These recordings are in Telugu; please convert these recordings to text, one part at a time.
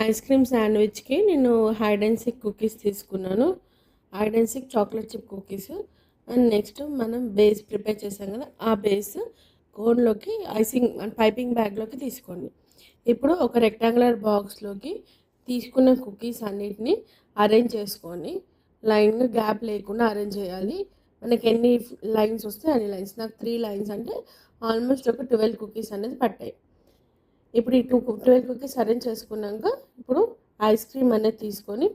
ఐస్ క్రీమ్ శాండ్విచ్కి నేను హైడ్ అండ్ సిక్ కుకీస్ తీసుకున్నాను. Hide and seek chocolate chip cookies. And next మనం బేస్ ప్రిపేర్ చేసాం కదా, ఆ బేస్ కోన్లోకి పైపింగ్ బ్యాగ్లోకి తీసుకోండి. ఇప్పుడు ఒక రెక్టాంగులర్ బాక్స్లోకి తీసుకున్న కుకీస్ అన్నిటిని అరేంజ్ చేసుకొని లైన్ గ్యాప్ లేకుండా అరేంజ్ చేయాలి. మనకి ఎన్ని లైన్స్ వస్తే అన్ని లైన్స్. నాకు 3 లైన్స్ అంటే ఆల్మోస్ట్ ఒక 12 కుకీస్ అనేది పట్టాయి. ఇప్పుడు ఈ 12 కుకీస్ అరేంజ్ చేసుకున్నాక ఇప్పుడు ఐస్ క్రీమ్ అనేది తీసుకొని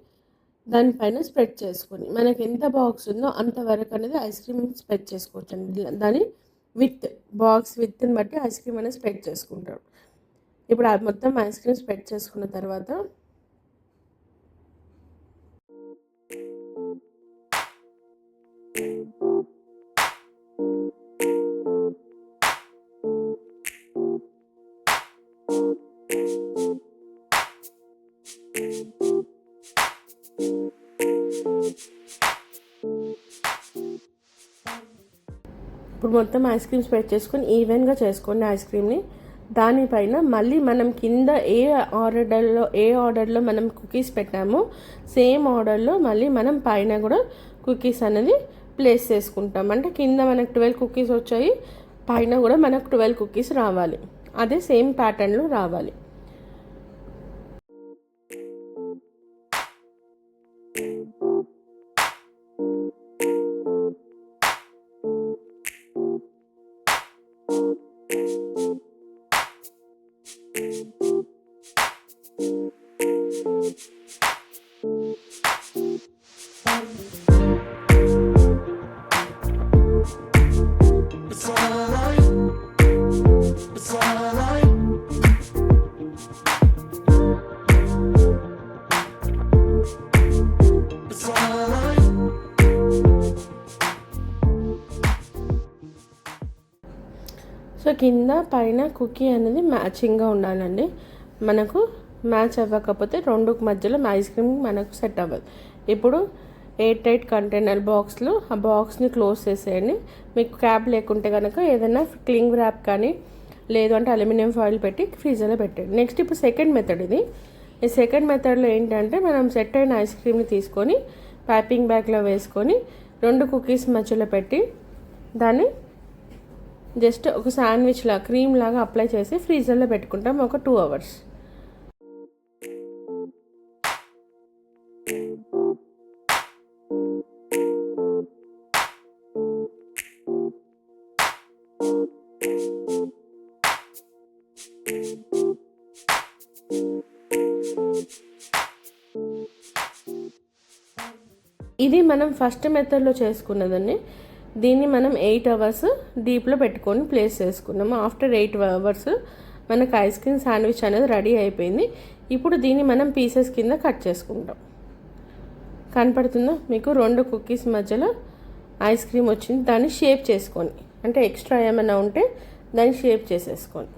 దానిపైన స్ప్రెడ్ చేసుకొని మనకి ఎంత బాక్స్ ఉందో అంతవరకు అనేది ఐస్ క్రీమ్ స్ప్రెడ్ చేసుకోవచ్చు అండి. దాని బాక్స్ విత్ని బట్టి ఐస్ క్రీమ్ అనేది స్ప్రెడ్ చేసుకుంటాం. ఇప్పుడు మొత్తం ఐస్ క్రీమ్ స్ప్రెడ్ చేసుకున్న తర్వాత మొత్తం ఐస్ క్రీమ్ స్ప్రెడ్ చేసుకొని ఈవెన్గా చేసుకోండి ఐస్ క్రీమ్ని. దానిపైన మళ్ళీ మనం కింద ఏ ఆర్డర్లో మనం కుకీస్ పెట్టామో సేమ్ ఆర్డర్లో మళ్ళీ మనం పైన కూడా కుకీస్ అనేది ప్లేస్ చేసుకుంటాం. అంటే కింద మనకు 12 కుకీస్ వచ్చాయి, పైన కూడా మనకు 12 కుకీస్ రావాలి. అదే సేమ్ ప్యాటర్న్లో రావాలి. సో కింద పైన కుకీ అనేది మ్యాచింగ్గా ఉండాలండి. మనకు మ్యాచ్ అవ్వకపోతే రెండుకు మధ్యలో ఐస్ క్రీమ్ మనకు సెట్ అవ్వదు. ఇప్పుడు ఎయిర్ టైట్ కంటైనర్ బాక్స్లో ఆ బాక్స్ని క్లోజ్ చేసేయండి. మీకు క్యాప్ లేకుంటే కనుక ఏదైనా క్లింగ్ ర్యాప్ కానీ లేదు అంటే అల్యూమినియం ఫాయిల్ పెట్టి ఫ్రీజర్లో పెట్టండి. నెక్స్ట్ ఇప్పుడు సెకండ్ మెథడ్ ఇది. ఈ సెకండ్ మెథడ్లో ఏంటంటే మనం సెట్ అయిన ఐస్ క్రీమ్ని తీసుకొని పైపింగ్ బ్యాగ్లో వేసుకొని 2 కుకీస్ మధ్యలో పెట్టి దాన్ని జస్ట్ ఒక శాండ్విచ్ క్రీమ్ లాగా అప్లై చేసి ఫ్రీజర్లో పెట్టుకుంటాం ఒక 2 అవర్స్. ఇది మనం ఫస్ట్ మెథడ్లో చేసుకున్నదండి. దీన్ని మనం 8 అవర్స్ డీప్లో పెట్టుకొని ప్లేస్ చేసుకున్నాము. ఆఫ్టర్ 8 అవర్స్ మనకు ఐస్ క్రీమ్ శాండ్విచ్ అనేది రెడీ అయిపోయింది. ఇప్పుడు దీన్ని మనం పీసెస్ కింద కట్ చేసుకుంటాం. కనపడుతుందో మీకు 2 కుకీస్ మధ్యలో ఐస్ క్రీమ్ వచ్చింది. దాన్ని షేప్ చేసుకోండి, అంటే ఎక్స్ట్రా ఏమైనా ఉంటే దాన్ని షేప్ చేసేసుకోండి.